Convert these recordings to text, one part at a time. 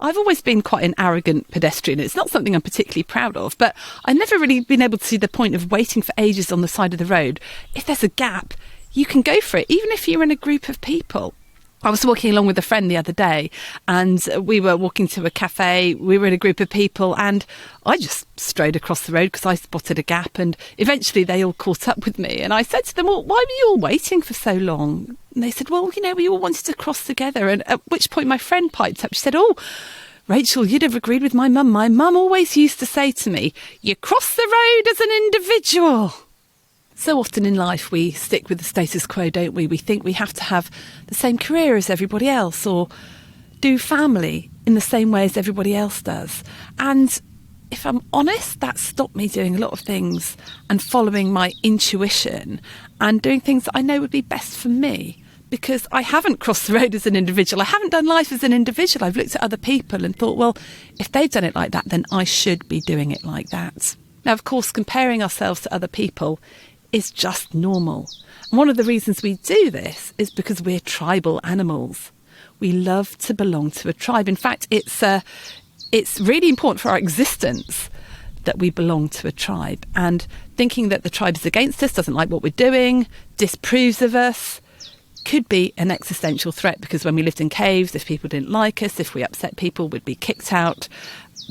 I've always been quite an arrogant pedestrian. It's not something I'm particularly proud of, but I've never really been able to see the point of waiting for ages on the side of the road. If there's a gap, you can go for it, even if you're in a group of people. I was walking along with a friend the other day and we were walking to a cafe. We were in a group of people and I just strode across the road because I spotted a gap, and eventually they all caught up with me. And I said to them, well, why were you all waiting for so long? And they said, well, we all wanted to cross together. And at which point my friend piped up. She said, oh, Rachel, you'd have agreed with my mum. My mum always used to say to me, you cross the road as an individual. So often in life we stick with the status quo, don't we? We think we have to have the same career as everybody else or do family in the same way as everybody else does. And if I'm honest, that stopped me doing a lot of things and following my intuition and doing things that I know would be best for me, because I haven't crossed the road as an individual. I haven't done life as an individual. I've looked at other people and thought, well, if they've done it like that, then I should be doing it like that. Now, of course, comparing ourselves to other people is just normal. And one of the reasons we do this is because we're tribal animals. We love to belong to a tribe. In fact, it's really important for our existence that we belong to a tribe. And thinking that the tribe is against us, doesn't like what we're doing, disapproves of us, could be an existential threat, because when we lived in caves, if people didn't like us, if we upset people, we'd be kicked out,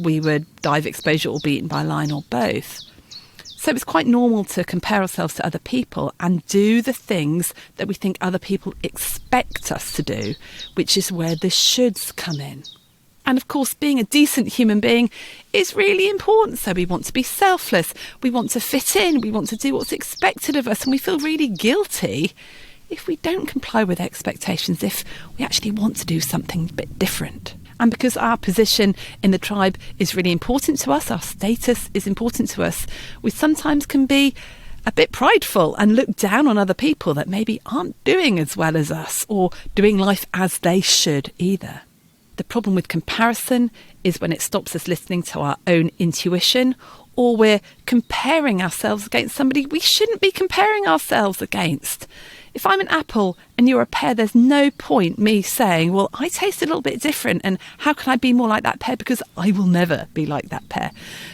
we would die of exposure or be eaten by a lion or both. So it's quite normal to compare ourselves to other people and do the things that we think other people expect us to do, which is where the shoulds come in. And of course, being a decent human being is really important. So we want to be selfless, we want to fit in, we want to do what's expected of us, and we feel really guilty if we don't comply with expectations, if we actually want to do something a bit different. And because our position in the tribe is really important to us, our status is important to us, we sometimes can be a bit prideful and look down on other people that maybe aren't doing as well as us or doing life as they should either. The problem with comparison is when it stops us listening to our own intuition, or we're comparing ourselves against somebody we shouldn't be comparing ourselves against. If I'm an apple and you're a pear, there's no point me saying, well, I taste a little bit different and how can I be more like that pear, because I will never be like that pear.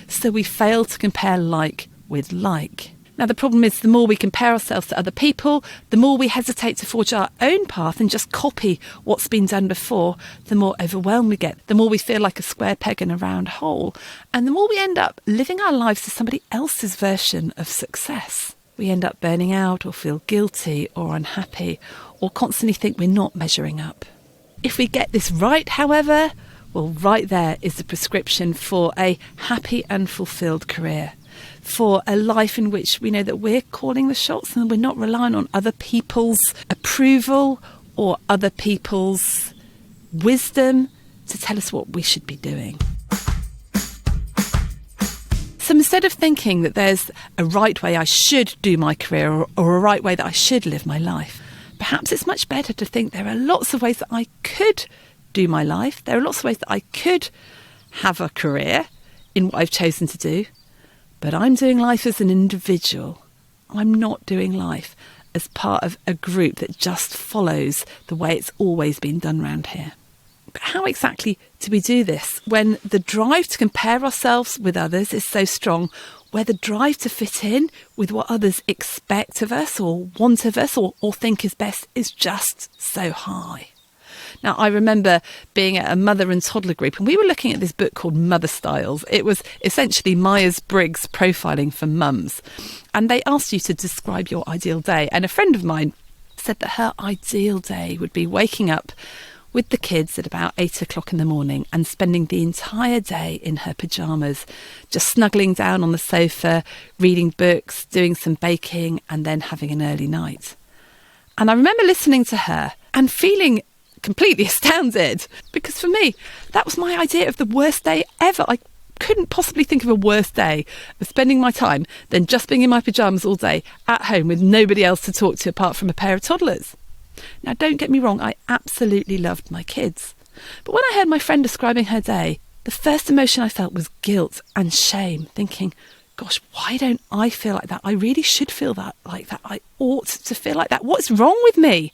So we fail to compare like with like. Now, the problem is the more we compare ourselves to other people, the more we hesitate to forge our own path and just copy what's been done before, the more overwhelmed we get, the more we feel like a square peg in a round hole, and the more we end up living our lives to somebody else's version of success. We end up burning out or feel guilty or unhappy or constantly think we're not measuring up. If we get this right, however, well, right there is the prescription for a happy and fulfilled career, for a life in which we know that we're calling the shots and we're not relying on other people's approval or other people's wisdom to tell us what we should be doing. So instead of thinking that there's a right way I should do my career or a right way that I should live my life, perhaps it's much better to think there are lots of ways that I could do my life. There are lots of ways that I could have a career in what I've chosen to do, but I'm doing life as an individual. I'm not doing life as part of a group that just follows the way it's always been done around here. But how exactly do we do this when the drive to compare ourselves with others is so strong, where the drive to fit in with what others expect of us or want of us or think is best is just so high? Now, I remember being at a mother and toddler group and we were looking at this book called Mother Styles. It was essentially Myers-Briggs profiling for mums. And they asked you to describe your ideal day. And a friend of mine said that her ideal day would be waking up with the kids at about 8 o'clock in the morning and spending the entire day in her pyjamas, just snuggling down on the sofa, reading books, doing some baking, and then having an early night. And I remember listening to her and feeling completely astounded, because for me, that was my idea of the worst day ever. I couldn't possibly think of a worse day of spending my time than just being in my pyjamas all day at home with nobody else to talk to apart from a pair of toddlers. Now, don't get me wrong, I absolutely loved my kids. But when I heard my friend describing her day, the first emotion I felt was guilt and shame, thinking, gosh, why don't I feel like that? I really should feel like that. I ought to feel like that. What's wrong with me?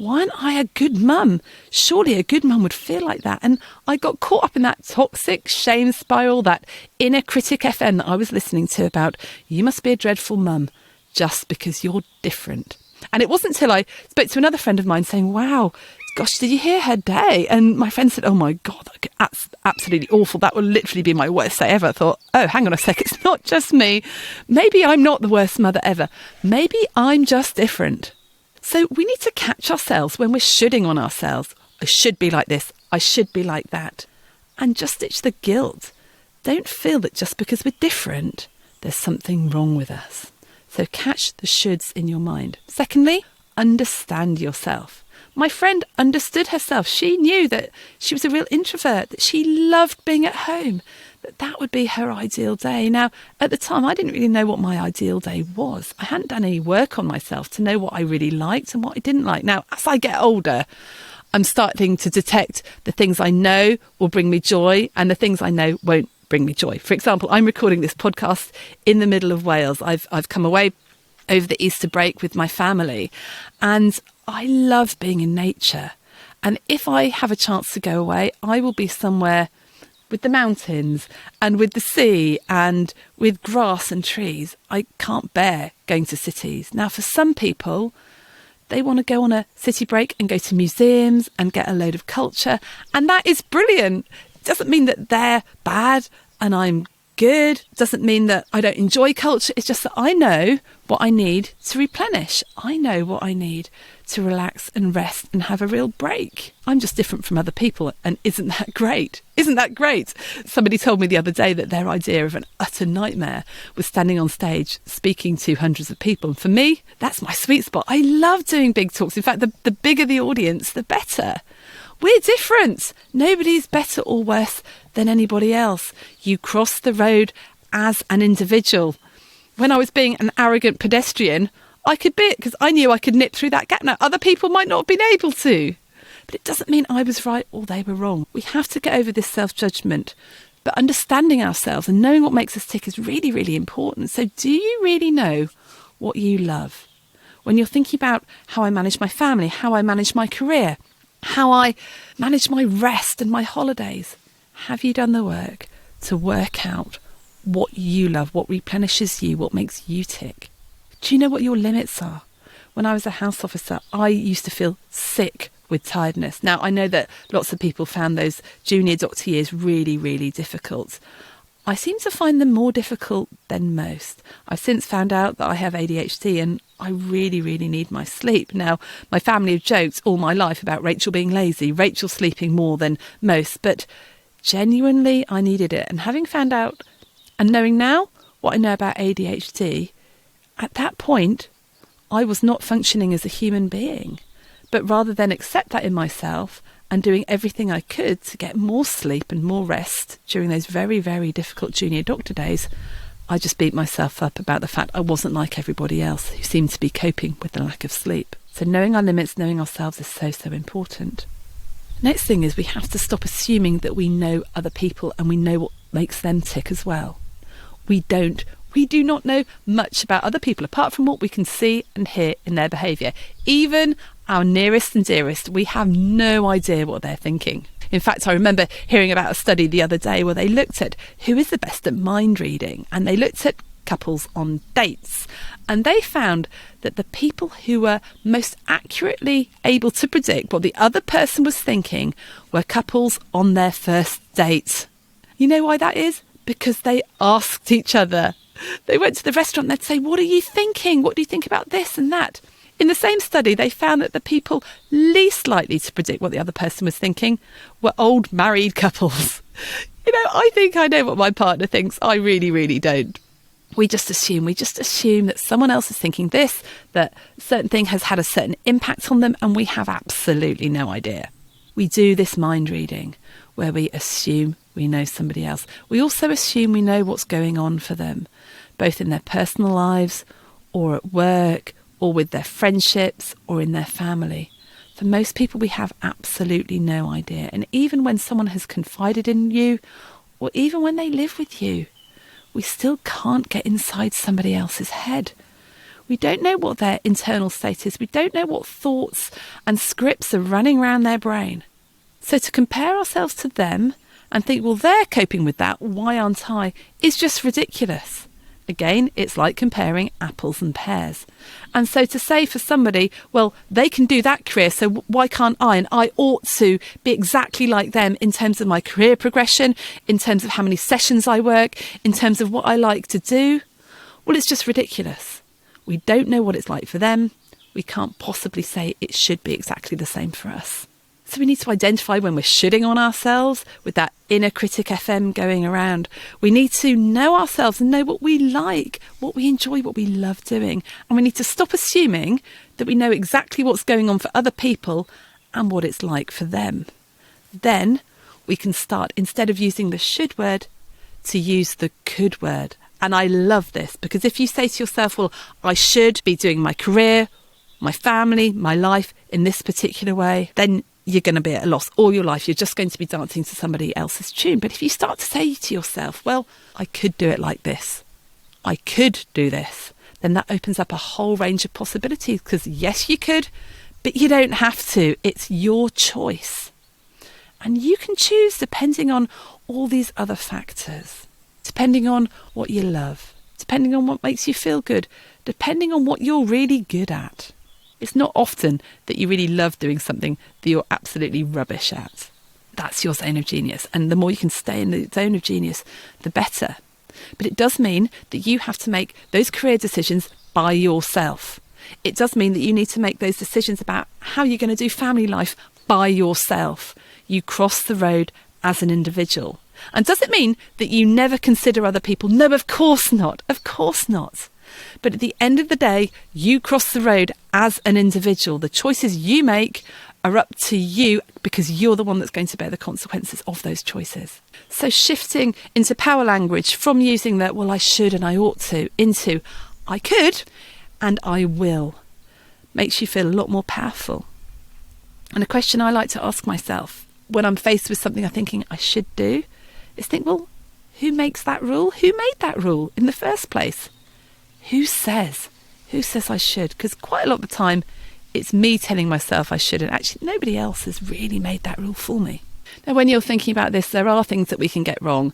why aren't I a good mum? Surely a good mum would feel like that. And I got caught up in that toxic shame spiral, that inner critic FM that I was listening to about, you must be a dreadful mum just because you're different. And it wasn't until I spoke to another friend of mine saying, wow, gosh, did you hear her day? And my friend said, oh my God, that's absolutely awful. That will literally be my worst day ever. I thought, oh, hang on a sec, it's not just me. Maybe I'm not the worst mother ever. Maybe I'm just different. So we need to catch ourselves when we're shoulding on ourselves. I should be like this. I should be like that. And just ditch the guilt. Don't feel that just because we're different, there's something wrong with us. So catch the shoulds in your mind. Secondly, understand yourself. My friend understood herself. She knew that she was a real introvert, that she loved being at home, that would be her ideal day. Now, at the time, I didn't really know what my ideal day was. I hadn't done any work on myself to know what I really liked and what I didn't like. Now, as I get older, I'm starting to detect the things I know will bring me joy and the things I know won't bring me joy. For example, I'm recording this podcast in the middle of Wales. I've come away over the Easter break with my family, and I love being in nature. And if I have a chance to go away, I will be somewhere with the mountains and with the sea and with grass and trees. I can't bear going to cities. Now, for some people, they want to go on a city break and go to museums and get a load of culture. And that is brilliant. It doesn't mean that they're bad and I'm good. It doesn't mean that I don't enjoy culture. It's just that I know what I need to replenish. I know what I need to relax and rest and have a real break. I'm just different from other people, and isn't that great? Isn't that great? Somebody told me the other day that their idea of an utter nightmare was standing on stage speaking to hundreds of people. And for me, that's my sweet spot. I love doing big talks. In fact, the bigger the audience, the better. We're different. Nobody's better or worse than anybody else. You cross the road as an individual. When I was being an arrogant pedestrian, I could be it because I knew I could nip through that gap. Now, other people might not have been able to, but it doesn't mean I was right or they were wrong. We have to get over this self-judgment, but understanding ourselves and knowing what makes us tick is really, really important. So do you really know what you love? When you're thinking about how I manage my family, how I manage my career, how I manage my rest and my holidays, have you done the work to work out what you love, what replenishes you, what makes you tick? Do you know what your limits are? When I was a house officer, I used to feel sick with tiredness. Now, I know that lots of people found those junior doctor years really, really difficult. I seem to find them more difficult than most. I've since found out that I have ADHD and I really, really need my sleep. Now, my family have joked all my life about Rachel being lazy, Rachel sleeping more than most, but genuinely I needed it. And having found out and knowing now what I know about ADHD, at that point, I was not functioning as a human being. But rather than accept that in myself and doing everything I could to get more sleep and more rest during those very, very difficult junior doctor days, I just beat myself up about the fact I wasn't like everybody else who seemed to be coping with the lack of sleep. So knowing our limits, knowing ourselves is so, so important. Next thing is we have to stop assuming that we know other people and we know what makes them tick as well. We don't. We do not know much about other people apart from what we can see and hear in their behaviour. Even our nearest and dearest, we have no idea what they're thinking. In fact, I remember hearing about a study the other day where they looked at who is the best at mind reading, and they looked at couples on dates, and they found that the people who were most accurately able to predict what the other person was thinking were couples on their first date. You know why that is? Because they asked each other. They went to the restaurant and they'd say, what are you thinking? What do you think about this and that? In the same study, they found that the people least likely to predict what the other person was thinking were old married couples. You know, I think I know what my partner thinks. I really, really don't. We just assume that someone else is thinking this, that a certain thing has had a certain impact on them, and we have absolutely no idea. We do this mind reading where we assume we know somebody else. We also assume we know what's going on for them, both in their personal lives or at work or with their friendships or in their family. For most people, we have absolutely no idea. And even when someone has confided in you, or even when they live with you, we still can't get inside somebody else's head. We don't know what their internal state is. We don't know what thoughts and scripts are running around their brain. So to compare ourselves to them and think, well, they're coping with that, why aren't I, is just ridiculous. Again, it's like comparing apples and pears. And so to say for somebody, well, they can do that career, so why can't I? And I ought to be exactly like them in terms of my career progression, in terms of how many sessions I work, in terms of what I like to do. Well, it's just ridiculous. We don't know what it's like for them. We can't possibly say it should be exactly the same for us. So we need to identify when we're shitting on ourselves with that inner critic FM going around. We need to know ourselves and know what we like, what we enjoy, what we love doing. And we need to stop assuming that we know exactly what's going on for other people and what it's like for them. Then we can start, instead of using the should word, to use the could word. And I love this, because if you say to yourself, well, I should be doing my career, my family, my life in this particular way, then you're going to be at a loss all your life. You're just going to be dancing to somebody else's tune. But if you start to say to yourself, well, I could do it like this, I could do this, then that opens up a whole range of possibilities, because yes, you could, but you don't have to. It's your choice. And you can choose depending on all these other factors, depending on what you love, depending on what makes you feel good, depending on what you're really good at. It's not often that you really love doing something that you're absolutely rubbish at. That's your zone of genius. And the more you can stay in the zone of genius, the better. But it does mean that you have to make those career decisions by yourself. It does mean that you need to make those decisions about how you're going to do family life by yourself. You cross the road as an individual. And does it mean that you never consider other people? No, of course not. Of course not. But at the end of the day, you cross the road as an individual. The choices you make are up to you, because you're the one that's going to bear the consequences of those choices. So shifting into power language from using that, well, I should and I ought to, into I could and I will, makes you feel a lot more powerful. And a question I like to ask myself when I'm faced with something I'm thinking I should do is think, well, who makes that rule? Who made that rule in the first place? Who says I should? Because quite a lot of the time, it's me telling myself I should, and actually nobody else has really made that rule for me. Now, when you're thinking about this, there are things that we can get wrong.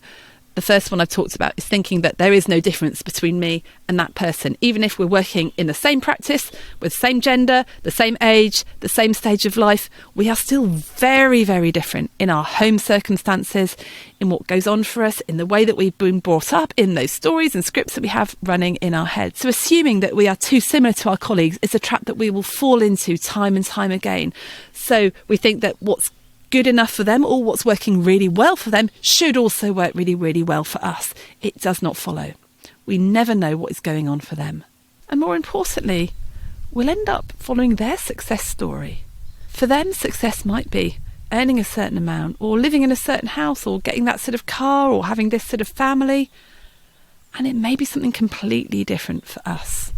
The first one I've talked about is thinking that there is no difference between me and that person. Even if we're working in the same practice, with the same gender, the same age, the same stage of life, we are still very, very different in our home circumstances, in what goes on for us, in the way that we've been brought up, in those stories and scripts that we have running in our heads. So assuming that we are too similar to our colleagues is a trap that we will fall into time and time again. So we think that what's good enough for them, or what's working really well for them, should also work really, really well for us. It does not follow. We never know what is going on for them. And more importantly, we'll end up following their success story. For them, success might be earning a certain amount, or living in a certain house, or getting that sort of car, or having this sort of family. And it may be something completely different for us.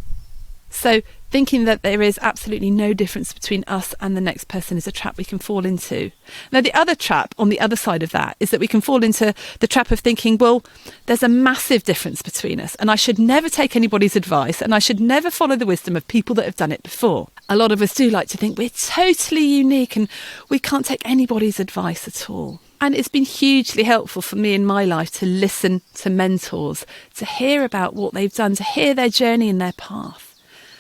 So thinking that there is absolutely no difference between us and the next person is a trap we can fall into. Now, the other trap on the other side of that is that we can fall into the trap of thinking, well, there's a massive difference between us, and I should never take anybody's advice, and I should never follow the wisdom of people that have done it before. A lot of us do like to think we're totally unique and we can't take anybody's advice at all. And it's been hugely helpful for me in my life to listen to mentors, to hear about what they've done, to hear their journey and their path.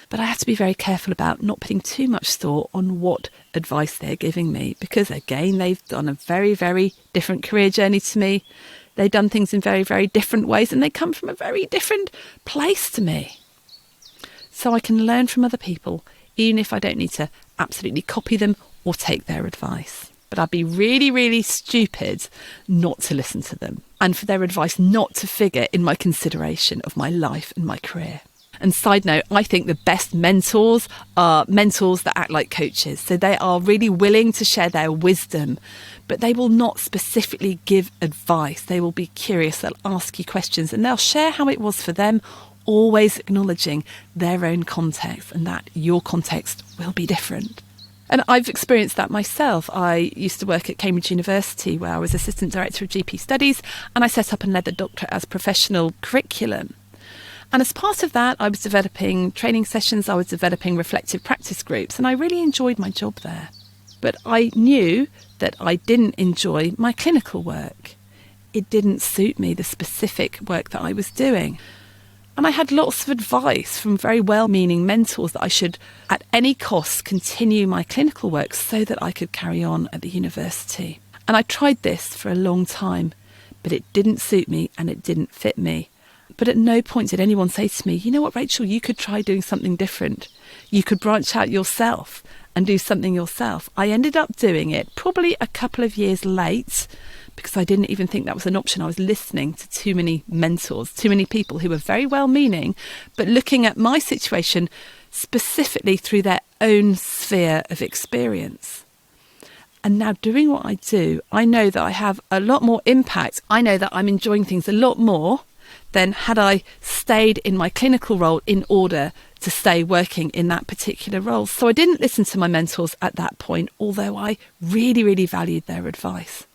But I have to be very careful about not putting too much store on what advice they're giving me, because again, they've done a very, very different career journey to me. They've done things in very, very different ways, and they come from a very different place to me. So I can learn from other people, even if I don't need to absolutely copy them or take their advice. But I'd be really, really stupid not to listen to them, and for their advice not to figure in my consideration of my life and my career. And side note, I think the best mentors are mentors that act like coaches. So they are really willing to share their wisdom, but they will not specifically give advice. They will be curious, they'll ask you questions, and they'll share how it was for them, always acknowledging their own context, and that your context will be different. And I've experienced that myself. I used to work at Cambridge University, where I was Assistant Director of GP Studies, and I set up and led the doctorate as professional curriculum. And as part of that, I was developing training sessions, I was developing reflective practice groups, and I really enjoyed my job there. But I knew that I didn't enjoy my clinical work. It didn't suit me, the specific work that I was doing. And I had lots of advice from very well-meaning mentors that I should, at any cost, continue my clinical work so that I could carry on at the university. And I tried this for a long time, but it didn't suit me and it didn't fit me. But at no point did anyone say to me, you know what, Rachel, you could try doing something different. You could branch out yourself and do something yourself. I ended up doing it probably a couple of years late because I didn't even think that was an option. I was listening to too many mentors, too many people who were very well-meaning, but looking at my situation specifically through their own sphere of experience. And now doing what I do, I know that I have a lot more impact. I know that I'm enjoying things a lot more than had I stayed in my clinical role in order to stay working in that particular role. So I didn't listen to my mentors at that point, although I really, really valued their advice,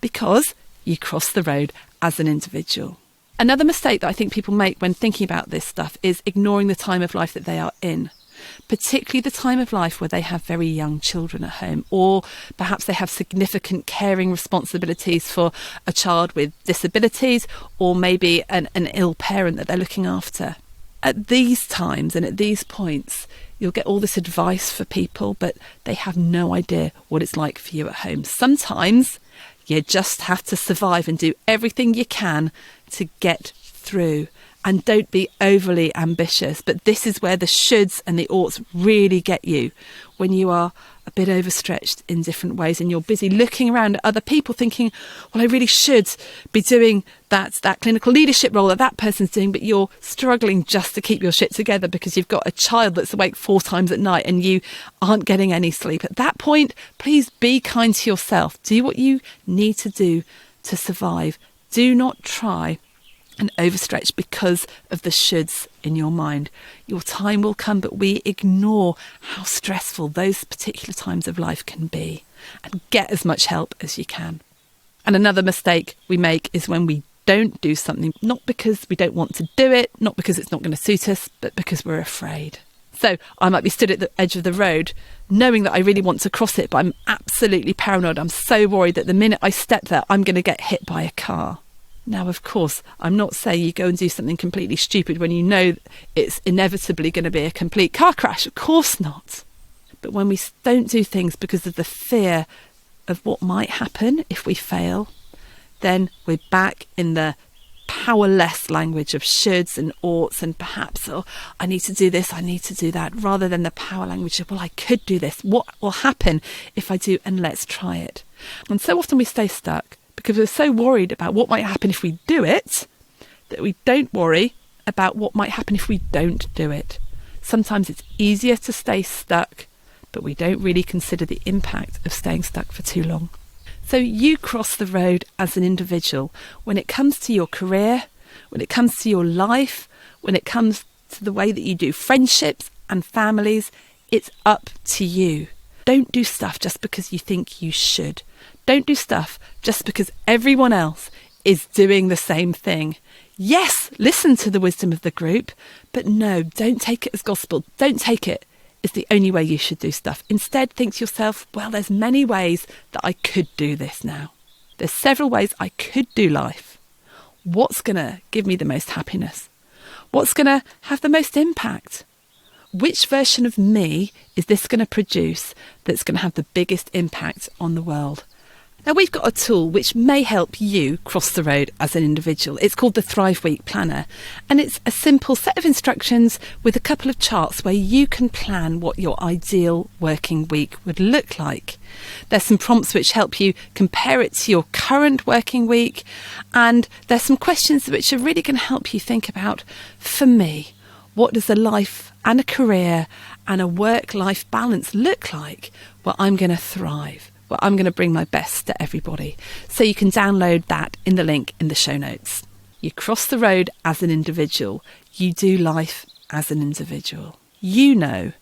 because you cross the road as an individual. Another mistake that I think people make when thinking about this stuff is ignoring the time of life that they are in, particularly the time of life where they have very young children at home, or perhaps they have significant caring responsibilities for a child with disabilities, or maybe an ill parent that they're looking after. At these times and at these points, you'll get all this advice for people, but they have no idea what it's like for you at home. Sometimes you just have to survive and do everything you can to get through. And don't be overly ambitious. But this is where the shoulds and the oughts really get you, when you are a bit overstretched in different ways and you're busy looking around at other people thinking, well, I really should be doing that clinical leadership role that person's doing, but you're struggling just to keep your shit together because you've got a child that's awake 4 times at night and you aren't getting any sleep. At that point, please be kind to yourself. Do what you need to do to survive. Do not try and overstretch because of the shoulds in your mind. Your time will come, but we ignore how stressful those particular times of life can be, and get as much help as you can. And another mistake we make is when we don't do something, not because we don't want to do it, not because it's not going to suit us, but because we're afraid. So I might be stood at the edge of the road knowing that I really want to cross it, but I'm absolutely paranoid. I'm so worried that the minute I step there, I'm going to get hit by a car. Now, of course, I'm not saying you go and do something completely stupid when you know it's inevitably going to be a complete car crash. Of course not. But when we don't do things because of the fear of what might happen if we fail, then we're back in the powerless language of shoulds and oughts and perhaps, oh, I need to do this, I need to do that, rather than the power language of, well, I could do this. What will happen if I do? And let's try it. And so often we stay stuck because we're so worried about what might happen if we do it, that we don't worry about what might happen if we don't do it. Sometimes it's easier to stay stuck, but we don't really consider the impact of staying stuck for too long. So you cross the road as an individual when it comes to your career, when it comes to your life, when it comes to the way that you do friendships and families. It's up to you. Don't do stuff just because you think you should. Don't do stuff just because everyone else is doing the same thing. Yes, listen to the wisdom of the group, but no, don't take it as gospel. Don't take it as the only way you should do stuff. Instead, think to yourself, well, there's many ways that I could do this now. There's several ways I could do life. What's going to give me the most happiness? What's going to have the most impact? Which version of me is this going to produce that's going to have the biggest impact on the world? Now, we've got a tool which may help you cross the road as an individual. It's called the Thrive Week Planner, and it's a simple set of instructions with a couple of charts where you can plan what your ideal working week would look like. There's some prompts which help you compare it to your current working week, and there's some questions which are really going to help you think about, for me, what does a life and a career and a work-life balance look like where I'm going to thrive? Well, I'm going to bring my best to everybody. So you can download that in the link in the show notes. You cross the road as an individual. You do life as an individual. You know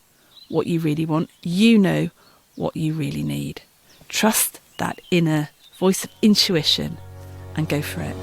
what you really want. You know what you really need. Trust that inner voice of intuition and go for it.